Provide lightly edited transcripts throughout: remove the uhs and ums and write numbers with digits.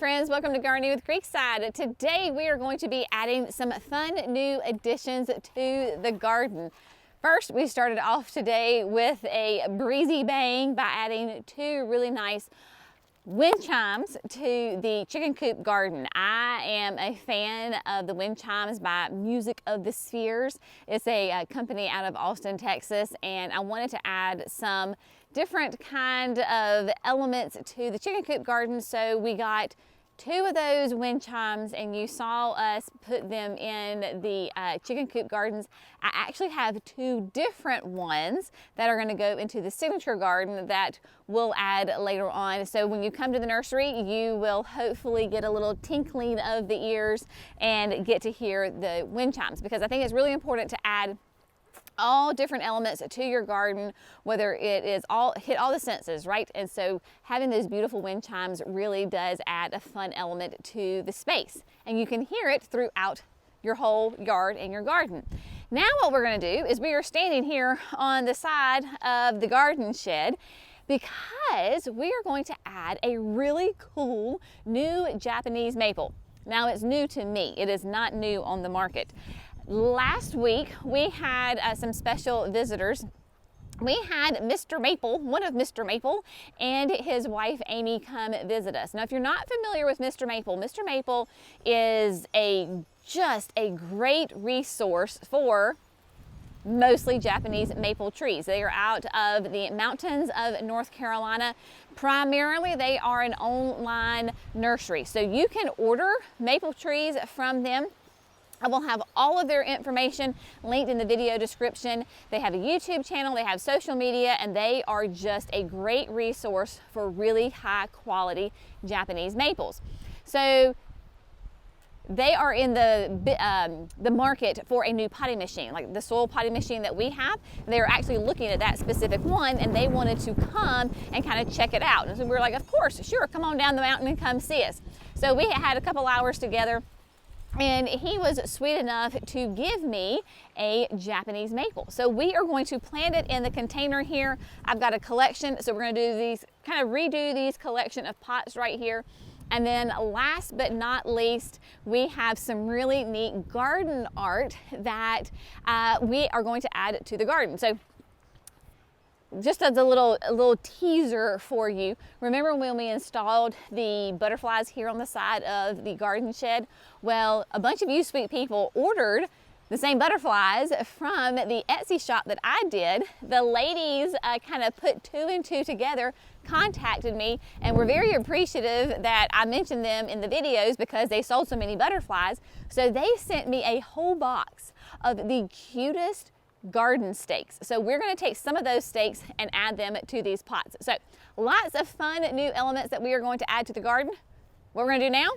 friends, welcome to Gardening with Creekside. Today we are going to be adding some fun new additions to the garden. First, we started off today with a breezy bang by adding two really nice wind chimes to the chicken coop garden. I am a fan of the wind chimes by Music of the Spheres. It's a company out of Austin, Texas, and I wanted to add some different kind of elements to the chicken coop garden, so we got two of those wind chimes and you saw us put them in the chicken coop gardens. I actually have two different ones that are going to go into the signature garden that we'll add later on. So when you come to the nursery, you will hopefully get a little tinkling of the ears and get to hear the wind chimes, because I think it's really important to add all different elements to your garden, whether it is hit all the senses, right? And so having those beautiful wind chimes really does add a fun element to the space, and you can hear it throughout your whole yard and your garden. Now what we're going to do is we are standing here on the side of the garden shed because we are going to add a really cool new Japanese maple. Now it's new to me, it is not new on the market. Last week we had some special visitors. We had Mr. Maple, one of Mr. Maple, and his wife Amy come visit us. Now if you're not familiar with Mr. Maple is just a great resource for mostly Japanese maple trees. They are out of the mountains of North Carolina. Primarily they are an online nursery, so you can order maple trees from them. I will have all of their information linked in the video description. They have a YouTube channel, they have social media, and they are just a great resource for really high quality Japanese maples. So they are in the market for a new potting machine, like the soil potting machine that we have. They're actually looking at that specific one, and they wanted to come and kind of check it out. And so we were like, of course, sure, come on down the mountain and come see us. So we had a couple hours together, and he was sweet enough to give me a Japanese maple. So we are going to plant it in the container here. I've got a collection, so we're going to do these, kind of redo these collection of pots right here. And then last but not least, we have some really neat garden art that we are going to add to the garden. So just as a little teaser for you, remember when we installed the butterflies here on the side of the garden shed? Well, a bunch of you sweet people ordered the same butterflies from the Etsy shop that I did. The ladies kind of put two and two together, contacted me, and were very appreciative that I mentioned them in the videos because they sold so many butterflies. So they sent me a whole box of the cutest garden stakes. So we're going to take some of those stakes and add them to these pots. So lots of fun new elements that we are going to add to the garden. What we're going to do now,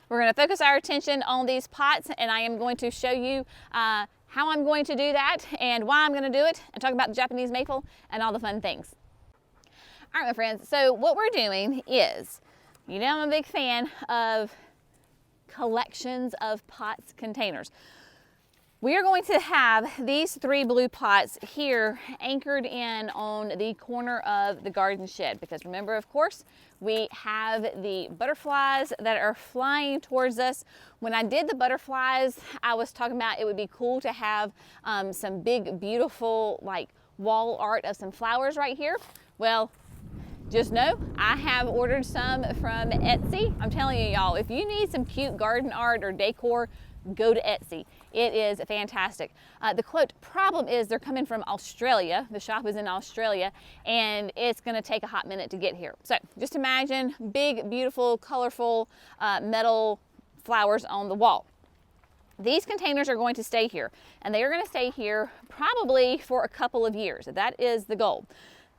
we're going to focus our attention on these pots, and I am going to show you how I'm going to do that and why I'm going to do it, and talk about the Japanese maple and all the fun things. All right, my friends, so what we're doing is, you know, I'm a big fan of collections of pots containers. We are going to have these three blue pots here anchored in on the corner of the garden shed, because remember, of course, we have the butterflies that are flying towards us. When I did the butterflies, I was talking about it would be cool to have some big, beautiful, like wall art of some flowers right here. Well, just know I have ordered some from Etsy. I'm telling you, y'all, if you need some cute garden art or decor, go to Etsy. It is fantastic. The quote problem is they're coming from Australia. The shop is in Australia, and it's going to take a hot minute to get here. So just imagine big, beautiful, colorful metal flowers on the wall. These containers are going to stay here, and they are going to stay here probably for a couple of years. That is the goal.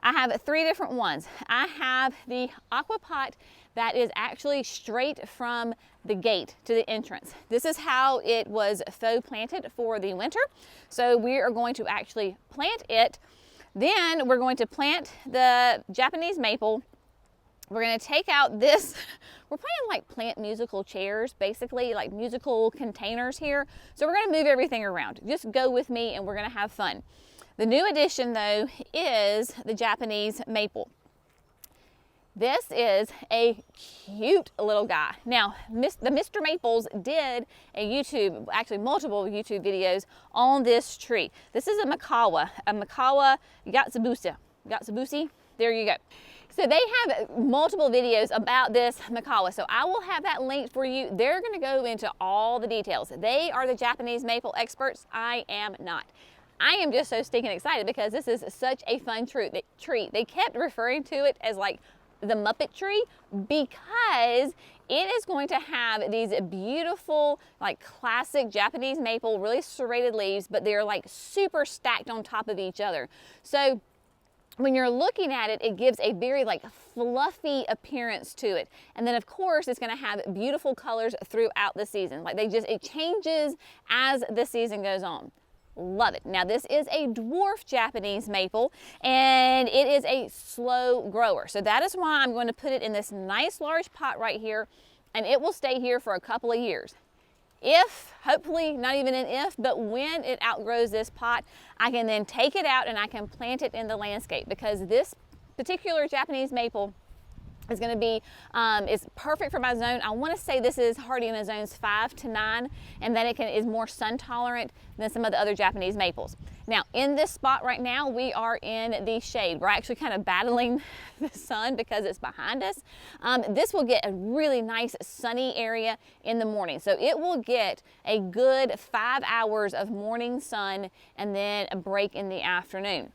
I have three different ones. I have the aqua pot that is actually straight from the gate to the entrance. This is how it was faux planted for the winter. So we are going to actually plant it. Then we're going to plant the Japanese maple. We're going to take out this, we're playing like plant musical chairs, basically like musical containers here. So we're going to move everything around. Just go with me and we're going to have fun. The new addition though is the Japanese maple. This is a cute little guy. Now, the Mr. Maples did a YouTube, actually multiple YouTube videos on this tree. This is a Macawa Yatsubusi. There you go. So they have multiple videos about this Macawa. So I will have that linked for you. They're going to go into all the details. They are the Japanese maple experts. I am not. I am just so stinking excited because this is such a fun tree. They kept referring to it as like the Muppet tree because it is going to have these beautiful, like classic Japanese maple, really serrated leaves, but they're like super stacked on top of each other. So when you're looking at it, it gives a very like fluffy appearance to it. And then of course, it's gonna have beautiful colors throughout the season. Like it changes as the season goes on. Love it. Now this is a dwarf Japanese maple and it is a slow grower. So that is why I'm going to put it in this nice large pot right here, and it will stay here for a couple of years. If, hopefully not even an if, but when it outgrows this pot, I can then take it out and I can plant it in the landscape, because this particular Japanese maple is going to be, is perfect for my zone. I want to say this is hardy in the zones 5 to 9, and that it is more sun tolerant than some of the other Japanese maples. Now in this spot right now, we are in the shade. We're actually kind of battling the sun because it's behind us. This will get a really nice sunny area in the morning. So it will get a good 5 hours of morning sun and then a break in the afternoon.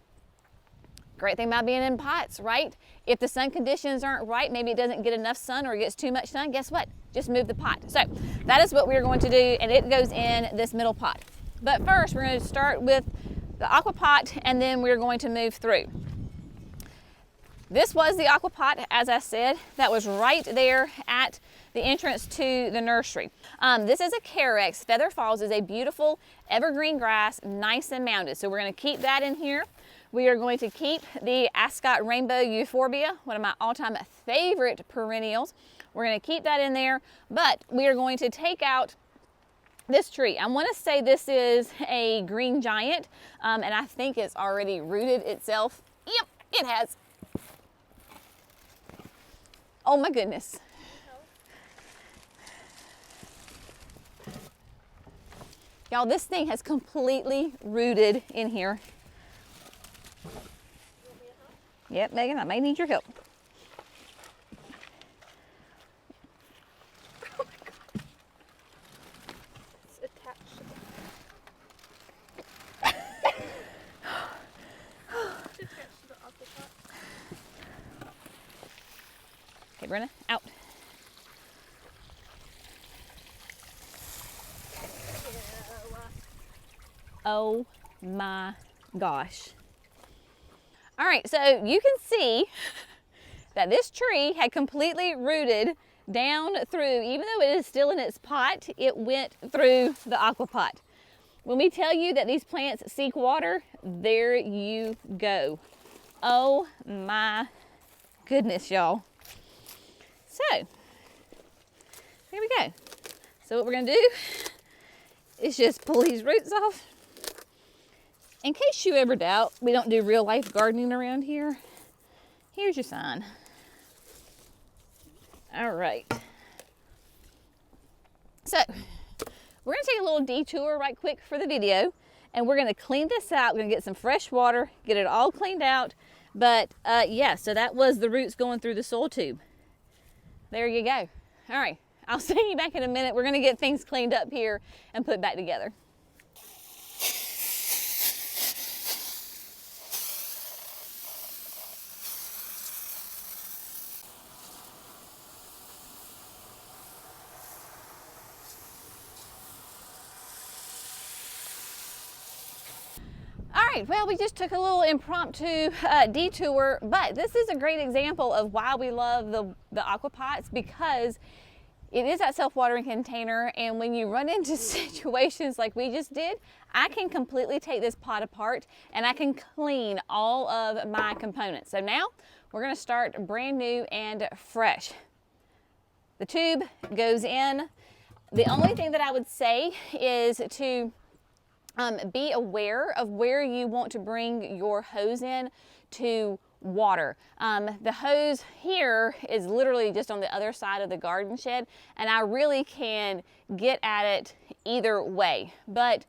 Great thing about being in pots, right? If the sun conditions aren't right, maybe it doesn't get enough sun or it gets too much sun, guess what? Just move the pot. So that is what we're going to do, and it goes in this middle pot. But first, we're going to start with the aqua pot, and then we're going to move through. This was the aqua pot, as I said, that was right there at the entrance to the nursery. This is a Carex. Feather Falls is a beautiful evergreen grass, nice and mounded. So we're going to keep that in here. We are going to keep the Ascot Rainbow Euphorbia, one of my all-time favorite perennials. We're going to keep that in there, but we are going to take out this tree. I want to say this is a green giant, and I think it's already rooted itself. Yep, it has. Oh my goodness. Y'all, this thing has completely rooted in here. Yep, Megan, I may need your help. Oh my God. It's attached to the... It's attached to the aqua pot. Okay, Brenna, out. Oh my gosh. All right, so you can see that this tree had completely rooted down through, even though it is still in its pot, it went through the aqua pot. When we tell you that these plants seek water, there you go. Oh my goodness, y'all. So, here we go. So what we're gonna do is just pull these roots off. In case you ever doubt we don't do real life gardening around here, here's your sign. All right. So we're gonna take a little detour right quick for the video, and we're gonna clean this out. We're gonna get some fresh water, get it all cleaned out. But yeah, so that was the roots going through the soil tube. There you go. All right, I'll see you back in a minute. We're gonna get things cleaned up here and put back together. All right, well, we just took a little impromptu detour, but this is a great example of why we love the aqua pots, because it is that self-watering container, and when you run into situations like we just did, I can completely take this pot apart and I can clean all of my components. So now we're gonna start brand new and fresh. The tube goes in. The only thing that I would say is to be aware of where you want to bring your hose in to water. The hose here is literally just on the other side of the garden shed, and I really can get at it either way. But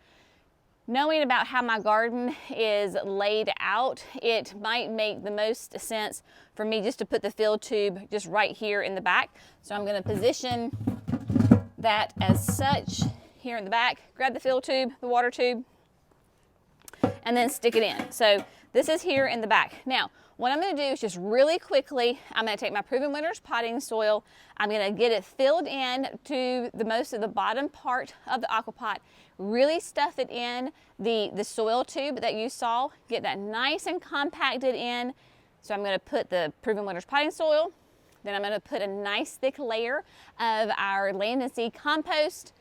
knowing about how my garden is laid out, it might make the most sense for me just to put the fill tube just right here in the back. So I'm going to position that as such here in the back, grab the fill tube, the water tube, and then stick it in. So this is here in the back. Now, what I'm going to do is just really quickly, I'm going to take my Proven Winners potting soil. I'm going to get it filled in to the most of the bottom part of the aquapot. Really stuff it in the soil tube that you saw. Get that nice and compacted in. So I'm going to put the Proven Winners potting soil. Then I'm going to put a nice thick layer of our land and seed compost,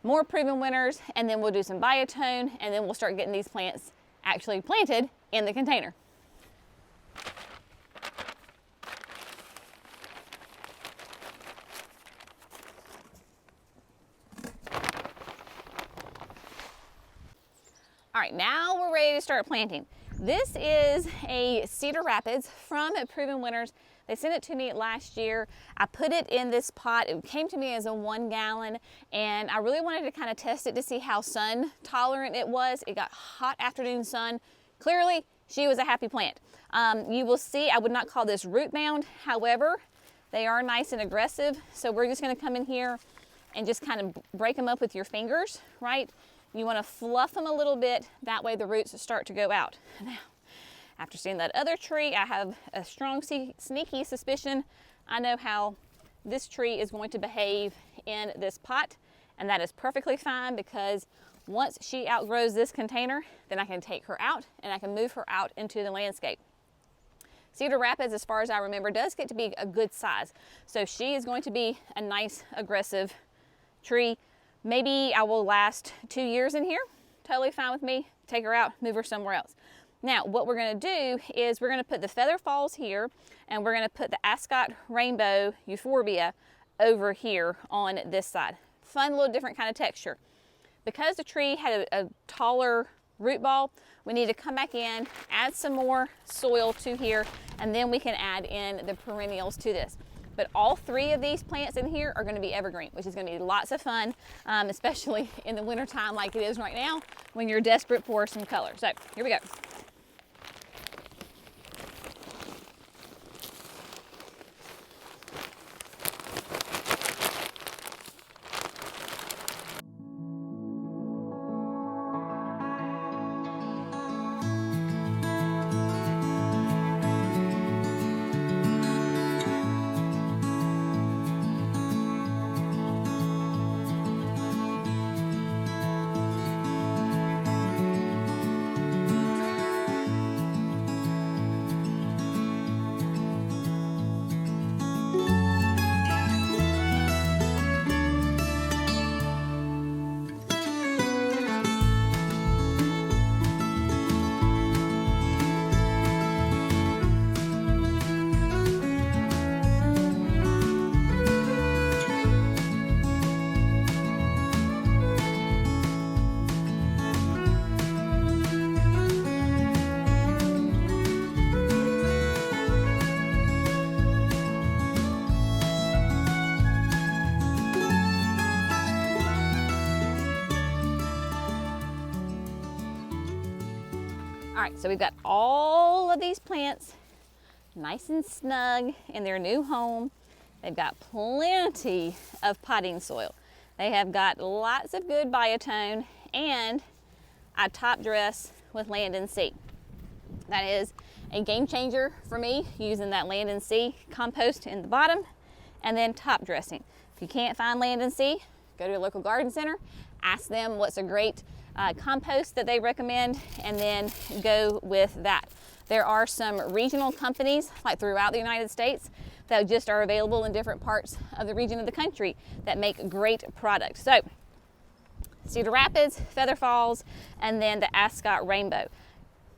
more Proven Winners, and then we'll do some biotone, and then we'll start getting these plants actually planted in the container. All right, now we're ready to start planting. This is a Cedar Rapids from Proven Winners. They sent it to me last year. I put it in this pot. It came to me as a 1 gallon, and I really wanted to kind of test it to see how sun tolerant it was. It got hot afternoon sun. Clearly, she was a happy plant. You will see, I would not call this root bound. However, they are nice and aggressive. So we're just gonna come in here and just kind of break them up with your fingers, right? You want to fluff them a little bit, that way the roots start to go out. Now, after seeing that other tree, I have a strong sneaky suspicion I know how this tree is going to behave in this pot, and that is perfectly fine, because once she outgrows this container, then I can take her out and I can move her out into the landscape. Cedar Rapids, as far as I remember, does get to be a good size. So she is going to be a nice aggressive tree. Maybe I will last 2 years in here. Totally fine with me. Take her out, move her somewhere else. Now, what we're gonna do is we're gonna put the Feather Falls here, and we're gonna put the Ascot Rainbow Euphorbia over here on this side. Fun little different kind of texture. Because the tree had a taller root ball, we need to come back in, add some more soil to here, and then we can add in the perennials to this. But all 3 of these plants in here are going to be evergreen, which is going to be lots of fun, especially in the wintertime like it is right now when you're desperate for some color. So here we go. All right, so we've got all of these plants nice and snug in their new home. They've got plenty of potting soil. They have got lots of good biotone, and I top dress with Land and Sea. That is a game changer for me, using that Land and Sea compost in the bottom and then top dressing. If you can't find Land and Sea, go to your local garden center, ask them what's a great compost that they recommend, and then go with that. There are some regional companies like throughout the United States that just are available in different parts of the region of the country that make great products. So Cedar Rapids, Feather Falls, and then the Ascot Rainbow.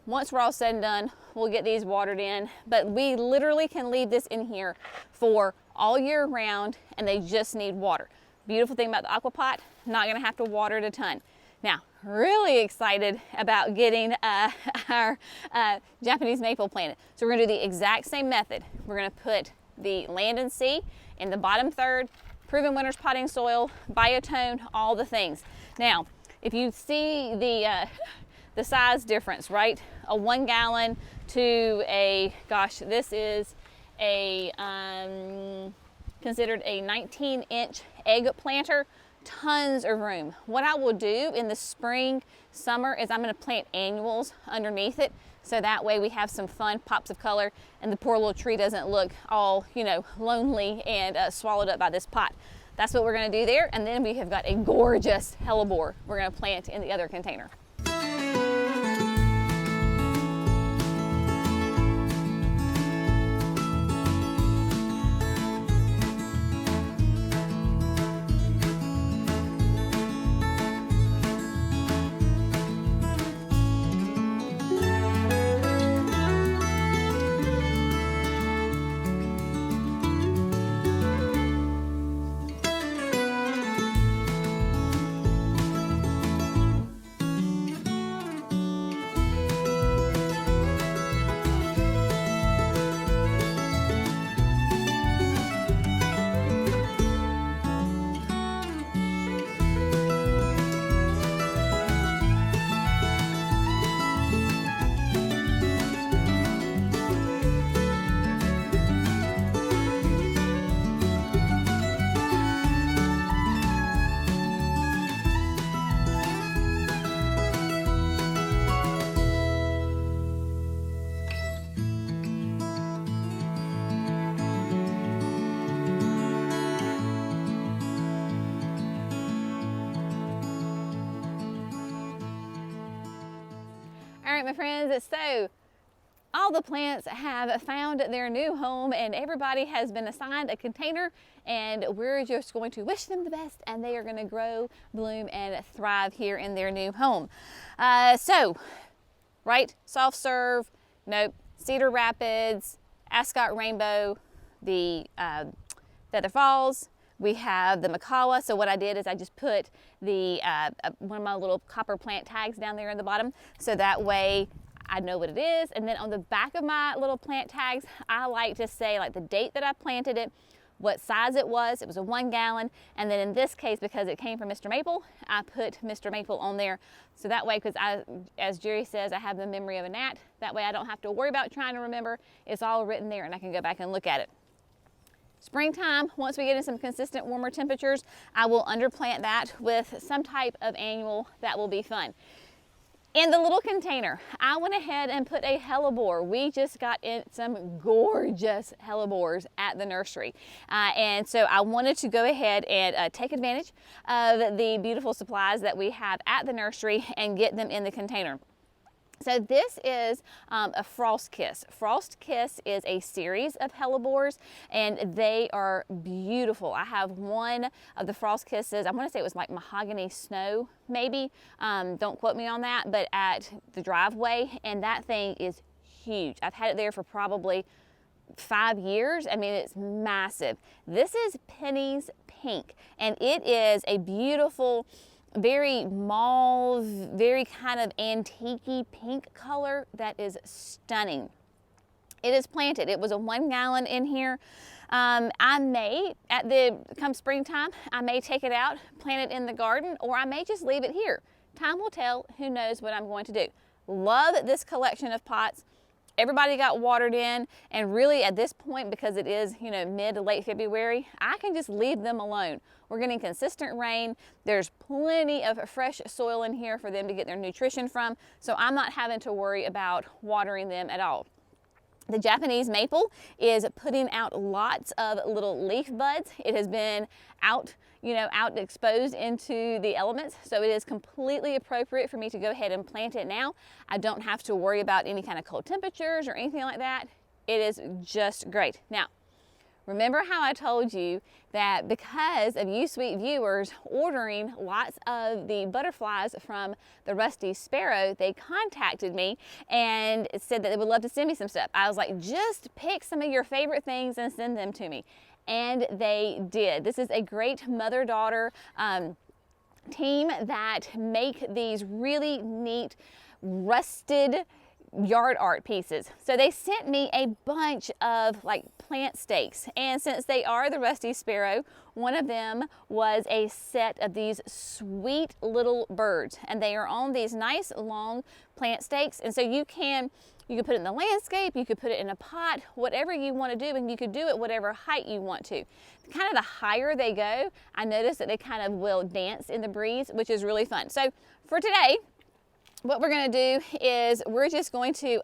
Once we're all said and done, we'll get these watered in, but we literally can leave this in here for all year round, and they just need water. Beautiful thing about the aquapot, not gonna have to water it a ton. Now, really excited about getting our Japanese maple planted. So we're gonna do the exact same method. We're gonna put the land and sea in the bottom third, proven winter's potting soil, biotone, all the things. Now, if you see the size difference, right? A 1 gallon to a, gosh, this is a, considered a 19-inch egg planter. Tons of room. What I will do in the spring, summer is I'm going to plant annuals underneath it, so that way we have some fun pops of color and the poor little tree doesn't look all, you know, lonely and swallowed up by this pot. That's what we're going to do there, and then we have got a gorgeous hellebore we're going to plant in the other container. All right, my friends, so all the plants have found their new home and everybody has been assigned a container, and we're just going to wish them the best, and they are going to grow, bloom, and thrive here in their new home. Right, soft serve, nope, Cedar Rapids, Ascot Rainbow, the Feather Falls. We have the Macawa. So what I did is I just put the one of my little copper plant tags down there in the bottom, so that way I know what it is. And then on the back of my little plant tags, I like to say like the date that I planted it, what size it was a 1 gallon. And then in this case, because it came from Mr. Maple, I put Mr. Maple on there. So that way, because as Jerry says, I have the memory of a gnat. That way I don't have to worry about trying to remember. It's all written there and I can go back and look at it. Springtime, once we get in some consistent warmer temperatures, I will underplant that with some type of annual that will be fun. In the little container, I went ahead and put a hellebore. We just got in some gorgeous hellebores at the nursery. And so I wanted to go ahead and take advantage of the beautiful supplies that we have at the nursery and get them in the container. So this is a Frost Kiss. Frost Kiss is a series of hellebores and they are beautiful. I have one of the Frost Kisses, I want to say it was like mahogany snow maybe, don't quote me on that, but at the driveway, and that thing is huge. I've had it there for probably 5 years. I mean, it's massive. This is Penny's Pink, and it is a beautiful, very mauve, very kind of antique-y pink color that is stunning. It is planted. It was a 1 gallon in here. I may, come springtime, I may take it out, plant it in the garden, or I may just leave it here. Time will tell. Who knows what I'm going to do. Love this collection of pots. Everybody got watered in, and really at this point, because it is, you know, mid to late February, I can just leave them alone. We're getting consistent rain. There's plenty of fresh soil in here for them to get their nutrition from, so I'm not having to worry about watering them at all. The Japanese maple is putting out lots of little leaf buds. It has been out, out exposed into the elements, so it is completely appropriate for me to go ahead and plant it now. I don't have to worry about any kind of cold temperatures or anything like that. It is just great. Now, remember how I told you that because of you sweet viewers ordering lots of the butterflies from the Rusty Sparrow, they contacted me and said that they would love to send me some stuff. I was like, just pick some of your favorite things and send them to me. And they did. This is a great mother-daughter team that make these really neat rusted yard art pieces. So they sent me a bunch of like plant stakes, and since they are the Rusty Sparrow, one of them was a set of these sweet little birds, and they are on these nice long plant stakes. And so you can put it in the landscape, you could put it in a pot, whatever you want to do, and you could do it whatever height you want to. Kind of the higher they go, I noticed that they kind of will dance in the breeze, which is really fun. So for today, what we're going to do is we're just going to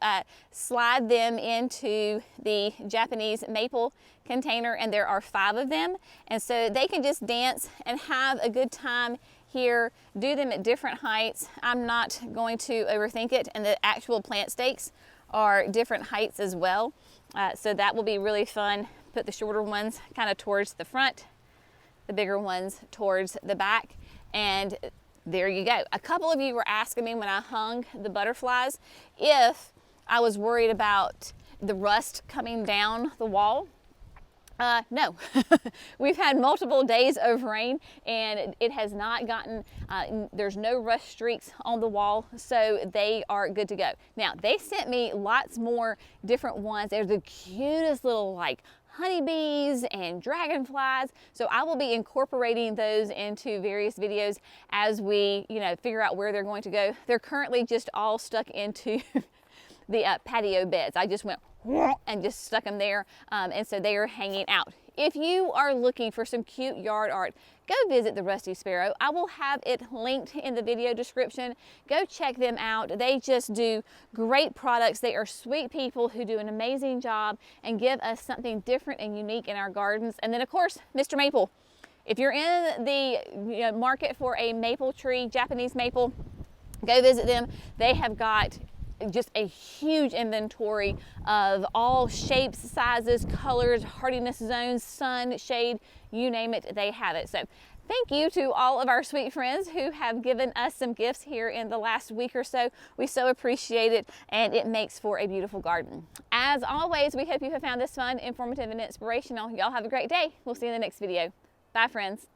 slide them into the Japanese maple container, and there are 5 of them, and so they can just dance and have a good time here. Do them at different heights. I'm not going to overthink it, and the actual plant stakes are different heights as well, so that will be really fun. Put the shorter ones kind of towards the front, the bigger ones towards the back, and there you go. A couple of you were asking me when I hung the butterflies if I was worried about the rust coming down the wall. No, we've had multiple days of rain and it has not gotten, there's no rust streaks on the wall, so they are good to go. Now, they sent me lots more different ones. They're the cutest little like honeybees and dragonflies, so I will be incorporating those into various videos as we, figure out where they're going to go. They're currently just all stuck into the patio beds. I just went and just stuck them there, and so they are hanging out. If you are looking for some cute yard art, go visit the Rusty Sparrow. I will have it linked in the video description. Go check them out. They just do great products. They are sweet people who do an amazing job and give us something different and unique in our gardens. And then of course, Mr. Maple. If you're in the market for a maple tree, Japanese maple, go visit them. They have got just a huge inventory of all shapes, sizes, colors, hardiness zones, sun, shade, you name it, they have it. So thank you to all of our sweet friends who have given us some gifts here in the last week or so. We so appreciate it, and it makes for a beautiful garden. As always, we hope you have found this fun, informative, and inspirational. Y'all have a great day. We'll see you in the next video. Bye, friends.